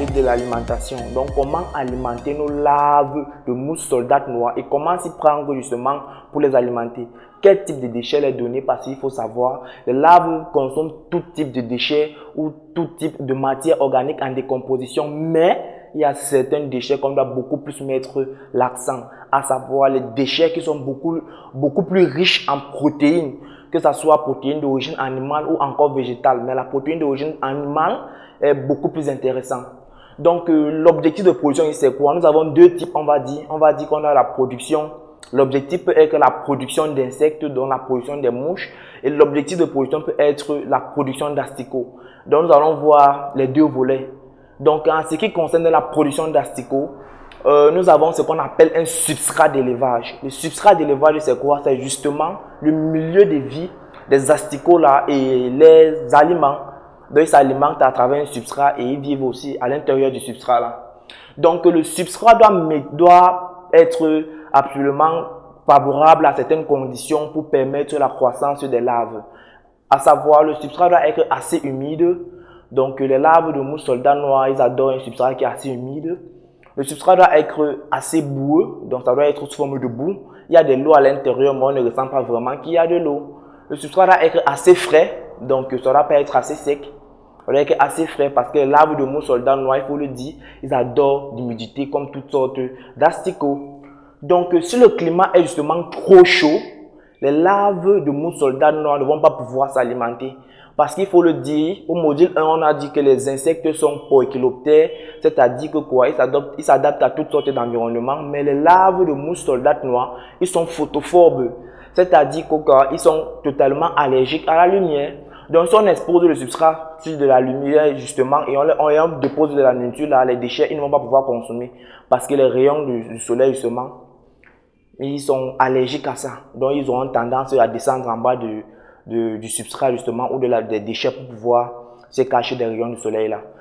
parler de l'alimentation. Donc, comment alimenter nos larves de mouches soldates noires et comment s'y prendre justement pour les alimenter. Quel type de déchets les donner parce qu'il faut savoir, les larves consomment tout type de déchets ou tout type de matière organique en décomposition, mais il y a certains déchets qu'on doit beaucoup plus mettre l'accent, à savoir les déchets qui sont beaucoup plus riches en protéines, que ce soit protéines d'origine animale ou encore végétale. Mais la protéine d'origine animale est beaucoup plus intéressante. Donc, l'objectif de production, c'est quoi? Nous avons deux types, on va dire qu'on a la production. L'objectif peut être la production d'insectes, donc la production des mouches. Et l'objectif de production peut être la production d'asticots. Donc, nous allons voir les deux volets. Donc, en ce qui concerne la production d'asticots, nous avons ce qu'on appelle un substrat d'élevage. Le substrat d'élevage, c'est quoi? C'est justement le milieu de vie des asticots là et les aliments. Donc, ils s'alimentent à travers un substrat et ils vivent aussi à l'intérieur du substrat là. Donc, le substrat doit être absolument favorable à certaines conditions pour permettre la croissance des larves. À savoir, le substrat doit être assez humide. Donc, les larves de mouches soldats noirs, ils adorent un substrat qui est assez humide. Le substrat doit être assez boueux, donc ça doit être sous forme de boue. Il y a de l'eau à l'intérieur, mais on ne ressent pas vraiment qu'il y a de l'eau. Le substrat doit être assez frais, donc ça ne doit pas être assez sec. Ça doit être assez frais parce que les larves de mouches soldats noirs, il faut le dire, ils adorent l'humidité comme toutes sortes d'asticots. Donc, si le climat est justement trop chaud, les larves de mouches soldats noirs ne vont pas pouvoir s'alimenter. Parce qu'il faut le dire, au module 1, on a dit que les insectes sont poikiloptères, c'est-à-dire que quoi, ils s'adaptent à toutes sortes d'environnements, mais les larves de mouches soldates noires, ils sont photophobes, c'est-à-dire qu'ils sont totalement allergiques à la lumière. Donc, si on expose le substrat sur de la lumière, justement, et on dépose de la nourriture, là, les déchets, ils ne vont pas pouvoir consommer, parce que les rayons du soleil, justement, ils sont allergiques à ça. Donc, ils auront tendance à descendre en bas du substrat justement ou des déchets pour pouvoir se cacher des rayons du soleil là.